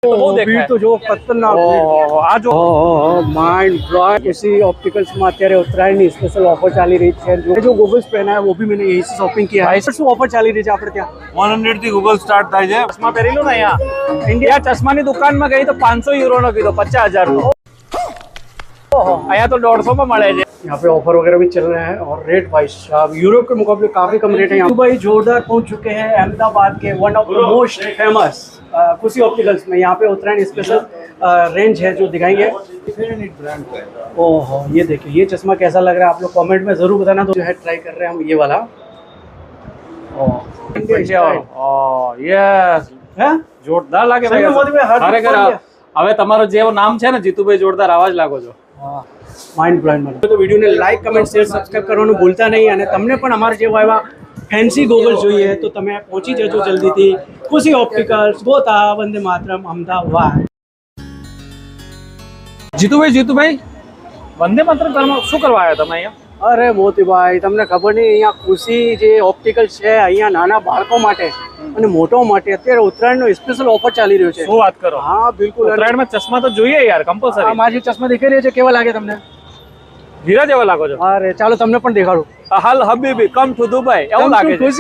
तो वो देखा तो जो खतरनाक આ જો माइंड ब्लोइंग इसी ऑप्टिकल्स में અત્યારે ઉત્તરાયણની સ્પેશિયલ ઓફર ચાલી રહી છે जो गॉगल्स पहना है वो भी मैंने यहीं से शॉपिंग किया है શું ઓફર ચાલી રહી છે આપણે ત્યાં 100 થી ગૂગલ સ્ટાર્ટ થાય છે ચશ્મા પહેરી લો ને અહીંયા ઇન્ડિયા ચશ્માની દુકાનમાં ગઈ તો 500 યુરો નો કીધો 50000 નો ઓહો અહીંયા તો 150 માં મળે છે यहाँ पे ऑफर वगैरह भी चल रहे हैं और रेट भाई साहब यूरोप के मुकाबले काफी कम रेट है यहाँ भाई जोरदार पहुंच चुके हैं अहमदाबाद के one of the most famous कुसी ऑप्टिकल्स में यहाँ पे उत्तरायण स्पेशल रेंज है जो दिखाएंगे ओहो ये देखिए ये चश्मा कैसा लग रहा है आप लोग कमेंट में जरूर बताना तो जो है ट्राई कर रहे हैं हम ये वाला યસ જોરદાર લાગે ભાઈ હવે તમારો જે નામ છે ને જીતુભાઈ જોરદાર આવાજ લાગો છો માઇન્ડ બ્લોઇંગ મને તો વિડીયોને લાઈક કમેન્ટ શેર સબસ્ક્રાઇબ કરવાનું ભૂલતા નહીં અને તમને પણ અમારે જેવા એવા ફેન્સી ગોગલ્સ જોઈએ તો તમે પહોંચી જજો જલ્દીથી ખુશી ઓપ્ટિકલ્સ ગોતા વંદે માતરમ અમદાવાદ જીતુભાઈ વંદે માતરમ શું કરવા આવ્યા તમે અહીંયા અરે મોતીભાઈ તમને ખબર નહીં અહીંયા ખુશી જે ઓપ્ટિકલ્સ છે અહીંયા નાના બાળકો માટે અને મોટો માટે અત્યારે ઉત્તરાયણનો સ્પેશિયલ ઓફર ચાલી રહ્યો છે શું વાત કરો હા બિલકુલ ઉત્તરાયણમાં ચશ્મા તો જોઈએ યાર કમ્પલસરી મારી ચશ્મા દેખાઈ રહ્યા છે કેવા લાગે તમને હીરા જેવા લાગો છો અરે ચાલો તમને પણ દેખાડું હાલ હબીબી કમ ટુ દુબઈ એવું લાગે છે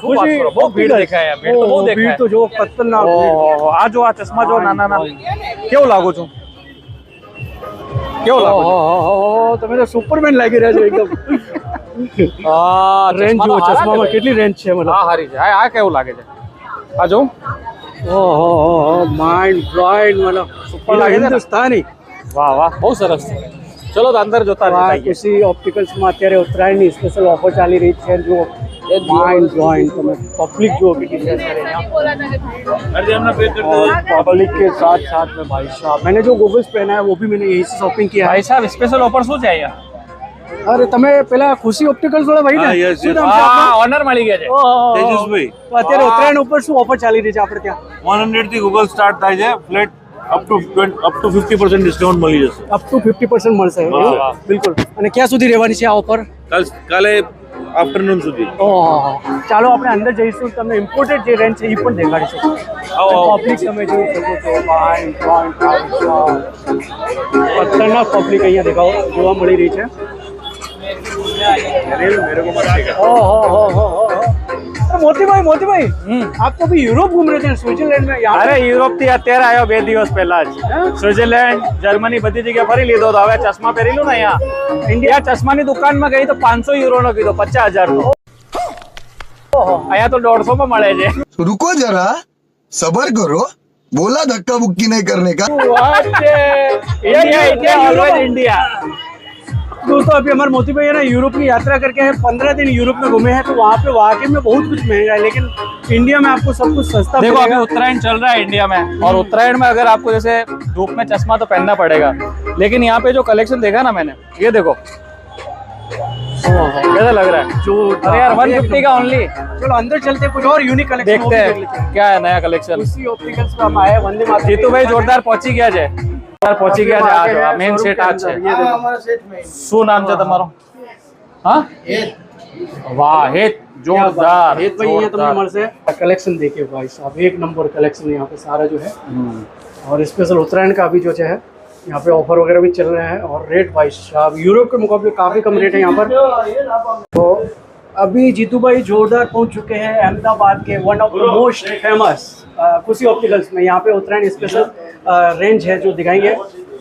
ખુશી બહુ ભીડ દેખાય ભીડ તો બહુ દેખાય ભીડ તો જો ખતરનાક આ જો આ ચશ્મા જો નાના કેવું લાગુ છું કેવું લાગુ તમે તો સુપરમેન લાગી રહ્યા છો એકદમ રેન્જ જો ચશ્મામાં કેટલી રેન્જ છે મને હા હારી છે આ કેવું લાગે છે આ જો ઓહો માઇન્ડ બ્લોઇંગ મને સુપર લાગે છે હિન્દુસ્તાની વાહ વાહ બહુ સરસ છે ચલો તો અંદર જોતા રહીએ કુશી ઓપ્ટિકલ્સમાં અત્યારે ઉત્તરાયણની સ્પેશિયલ ઓફર ચાલી રહી છે જો माइंड ब्लोइंग तो मैं पब्लिक जो पब्लिक के साथ साथ में भाई साहब मैंने जो गॉगल्स पहना है वो भी मैंने यहीं से शॉपिंग किया है भाई साहब स्पेशल ऑफर શું છે અહીંયા અરે તમે પેલા ખુશી ઓપ્ટિકલ્સ વાળા ભાઈ ને શું નામ છે હા ઓનર મળી ગયા છે તેજસભાઈ તો અત્યારે ઉત્તરાયણ ઉપર શું ઓફર ચાલી રહી છે આપણે ત્યાં 100 થી ગૂગલ સ્ટાર્ટ થાય છે ફ્લેટ અપ ટુ 50% ડિસ્કાઉન્ટ મળી જશે અપ ટુ 50% મળશે બિલકુલ અને ક્યાં સુધી રહેવાની છે આ ઓફર કાલે આફ્ટરનૂન સુધી ઓહો ચાલો આપણે અંદર જઈશું તમને ઇમ્પોર્ટેડ જે રેન્જ છે એ પણ દેખાડીશું પબ્લિક તમે જોઈ શકો છો ખતરનાક પબ્લિક અહીંયા દેખાવ જોવા મળી રહી છે मोती भाई आप तो अभी यूरोप घूम रहे थे स्विट्जरलैंड में अरे यूरोप થી અત્યારે આવ્યો 2 દિવસ પહેલા જ સ્વિટ્ઝરલેન્ડ જર્મની બધી જગ્યાએ ફરી લીધો તો હવે ચશ્મા પહેરી લો ને અહીંયા ઇન્ડિયા ચશ્માની દુકાનમાં ગઈ તો 500 યુરો નો કીધો 50000 નો ઓહો અહીંયા તો 150 માં મળે છે रुको जरा सबर करो बोला धक्का बुक्की नहीं करने का इंडिया ऑलवेज इंडिया दोस्तों अभी हमारे मोती भाई है ना यूरोप की यात्रा करके हैं 15 दिन यूरोप में घूमे हैं तो वहाँ पे वाकई में बहुत कुछ महंगा है लेकिन इंडिया में आपको सब कुछ सस्ता देखो अभी उत्तरायण चल रहा है इंडिया में और उत्तरायण में अगर आपको जैसे धूप में चश्मा तो पहनना पड़ेगा लेकिन यहाँ पे जो कलेक्शन देखा ना मैंने ये देखो कैसा लग रहा है जो अरे यार 150 का ओनली चलो अंदर चलते कुछ और यूनिक कलेक्शन देखते हैं क्या है नया कलेक्शन उसी ऑप्टिकल्स में हम आए वंदे मातरम जीतू भाई जोरदार पहुंची ગયા છે પહોંચી ગયા છે આ જો આ મેઈન સેટ આ છે શું નામ છે તમારો હા વાહ હેત જોરદાર હેત ભાઈ અહીંયા તમને મળશે कलेक्शन देखिए भाई साहब एक नंबर कलेक्शन यहाँ पे सारा जो है और स्पेशल उत्तरायण का भी जो है यहाँ पे ऑफर वगैरह भी चल रहे हैं और रेट भाई साहब यूरोप के मुकाबले काफ़ी कम रेट है यहाँ पर तो अभी जीतू भाई जोरदार पहुँच चुके हैं अहमदाबाद के one of the most famous कुसी ऑप्टिकल्स में यहाँ पे उत्तरायण स्पेशल रेंज है जो दिखाएंगे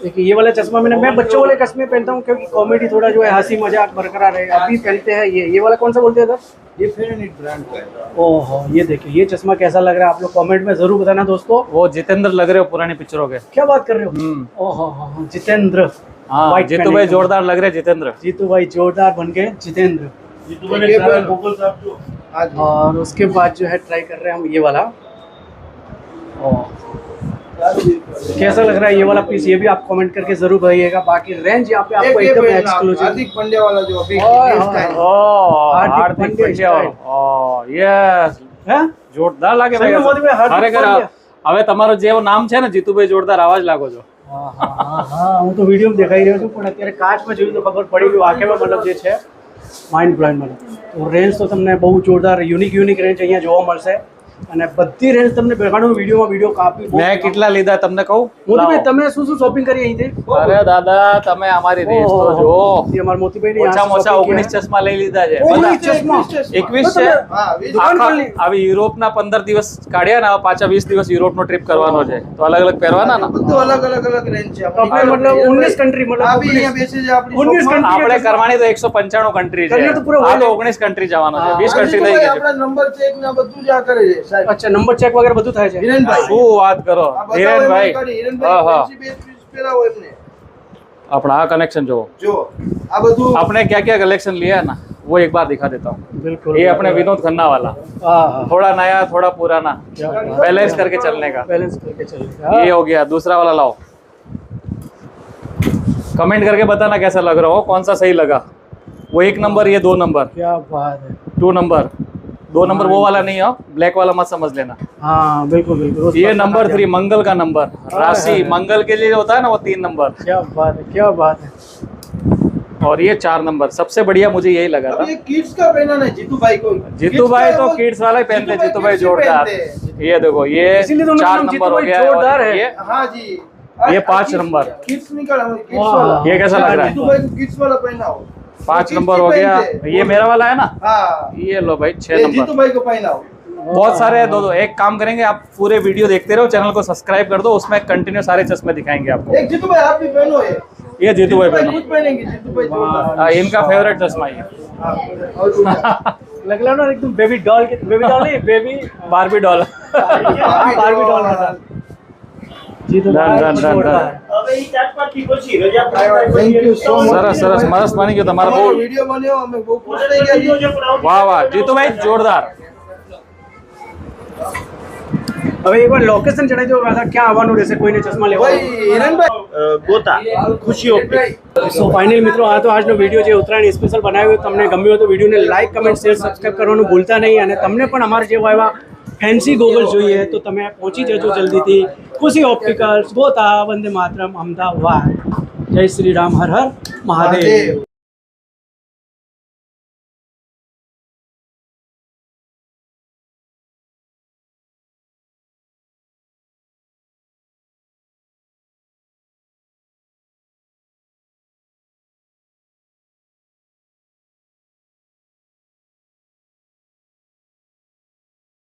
देखिए ये वाला चश्मा मैं बच्चों वाले चश्मे पहनता हूँ क्योंकि कॉमेडी थोड़ा जो है हंसी मजाक बरकरार है अभी पहनते हैं ये वाला कौन सा बोलते हैं ये फेरेनिट ब्रांड का है ओहो ये देखिए ये चश्मा कैसा लग रहा है आप लोग कमेंट में जरूर बताना दोस्तों वो जितेंद्र लग रहे हो पुरानी पिक्चरों के क्या बात कर रहे हो ओहो जितेंद्र हाँ जीतू भाई जोरदार लग रहे जितेंद्र जीतू भाई जोरदार बन गए जितेंद्र और उसके बाद जो है ट्राई कर रहे हैं हम ये वाला कैसा लग रहा है ये वाला पीस ये भी आप कमेंट करके जरूर बताइएगा बाकी रेंज यहाँ पे आपको एकदम एक्सक्लूसिव हार्दिक पांड्या वाला जो अभी हार्दिक पांड्या यस જોરદાર લાગે ભાઈ ખરેખર હવે તમારો જે નામ છે ને જીતુભાઈ જોરદાર આવાજ લાગો છો હા હું તો વિડીયો દેખાઈ રહ્યો છું પણ અત્યારે કાચમાં જોયું તો ખબર પડી ગયું વાકેમાં મતલબ જે છે માઇન્ડ બ્લોઇંગ મતલબ તો રેન્જ તો તમને બહુ જોરદાર યુનિક રેન્જ અહીંયા જોવા મળશે અને બધી રેન્જ તમને દેખાડું વિડીયોમાં. વિડીયો કાપી બહુ- મેં કેટલા લીધા તમને કહું? મોતીભાઈ લાવો. તમે શું શું શોપિંગ કરી અહીંથી? અરે દાદા તમે અમારી રેન્જ તો જો. ये हमारे मोतीभाई ने ઓછામાં ઓછા 19 ચશ્મા લઈ લીધા છે. બધા 21 છે. દુકાન આખા ખોલી. આવી યુરોપના 15 દિવસ કાઢ્યા ને હવે પાછા 20 દિવસ યુરોપનો ટ્રીપ કરવાનો છે તો અલગ અલગ પહેરવાના ને. બધું અલગ અલગ રેન્જ છે આપણે મતલબ 19 country મતલબ આ બી અહીંયા બેસે છે આપણી 19 shop માં. country. આપણે કરવાની તો 195 કન્ટ્રી છે. કરીને તો પૂરો આ તો world. 19 કન્ટ્રી જવાનો છે. 20 આ કન્ટ્રી થઈ ભાઈ ગઈ છે. આપણા નંબર ચેક ને આ બધું જ આ કરે છે સાહેબ. અચ્છા નંબર ચેક વગેરે બધું થાય છે. હિરેનભાઈ શું વાત કરો આ બતાવો હિરેનભાઈ. એમાં કરી. હા, હા. હિરેનભાઈ fancy base piece પહેરાવો એમને. अपना आ कनेक्शन जो જો આ બધું आपने क्या क्या कलेक्शन लिया है ना वो एक बार दिखा देता हूँ. बिल्कुल ये अपने विनोद खन्ना वाला हाँ हाँ थोड़ा नया थोड़ा पुराना बैलेंस करके चलने का. बैलेंस करके चलेगा. ये हो गया. दूसरा वाला लाओ. कमेंट करके बताना कैसा लग रहा हो कौन सा सही लगा. वो 1 नंबर ये 2 नंबर क्या बात है. 2 नंबर 2 नंबर वो वाला नहीं हो ब्लैक वाला मत समझ लेना. हाँ बिल्कुल बिल्कुल. ये नंबर 3 मंगल का नंबर राशि मंगल के लिए होता है ना वो 3 नंबर क्या बात है क्या बात है. और ये 4 नंबर. सबसे बढ़िया मुझे यही लगा अब था. ये किड्स का पहना ना जीतू भाई को. जीतू भाई तो किड्स वाला ही पहनते. जीतू भाई जोरदार. ये देखो ये इसीलिए तो उनका 4 नाम नंबर जीतू हो भाई गया जोरदार और है. ये हाँ जी ये 5 नंबर. किड्स निकाला किड्स वाह. वाला. ये कैसा लग रहा है? जीतू भाई को किड्स वाला पहनाओ. 5 किड्स नंबर की हो गया. पहनते हैं. ये मेरा वाला है ना. हाँ ये लो भाई 6 ये जीतू नंबर. भाई को पहनाओ. बहुत सारे है. दो एक काम करेंगे आप पूरे वीडियो देखते रहो चैनल को सब्सक्राइब कर दो उसमें कंटिन्यू सारे चश्मे दिखाएंगे आपको. एक जीतू भाई आप भी पहनो ये जीतू भाई पहनो. खुद पहनेंगे जीतू भाई जोरदार. हाँ, इनका फेवरेट चश्मा ये. हाँ, और दूसरा. लग रहा ना एकदम बेबी डॉल के. बेबी डॉल नहीं baby Barbie doll. Barbie doll का. जी तो Done, done, done, done. Thank you so much. સરસ સરસ મસ્ત બની ગયો તમારો તમારો બહુ. વિડિયો બન્યો અમે બહુ ખુશ થઈ ગયા છીએ. વાહ વાહ જીતુભાઈ જોરદાર. હવે એકવાર લોકેશન જણાવી દો દાદા ક્યાં આવવાનું રહેશે કોઈને ચશ્મા લેવા હોય. ભાઈ હિરેનભાઈ ગોતા ખુશી ઓપ્ટિક. સો ફાઇનલ મિત્રો આ તો આજનો વિડીયો જે ઉત્તરાયણ સ્પેશિયલ બનાવ્યો તમને ગમ્યો હોય તો વિડીયોને લાઇક કમેન્ટ શેર સબસ્ક્રાઇબ કરવાનું ભૂલતા નહીં અને તમને પણ અમારા જેવા એવા ફેન્સી ગોગલ્સ જોઈએ તો તમે પહોંચી જજો જલ્દીથી ખુશી ઓપ્ટિકલ્સ ગોતા વંદે માતરમ અમદાવાદ. જય શ્રી રામ હર હર મહાદેવ.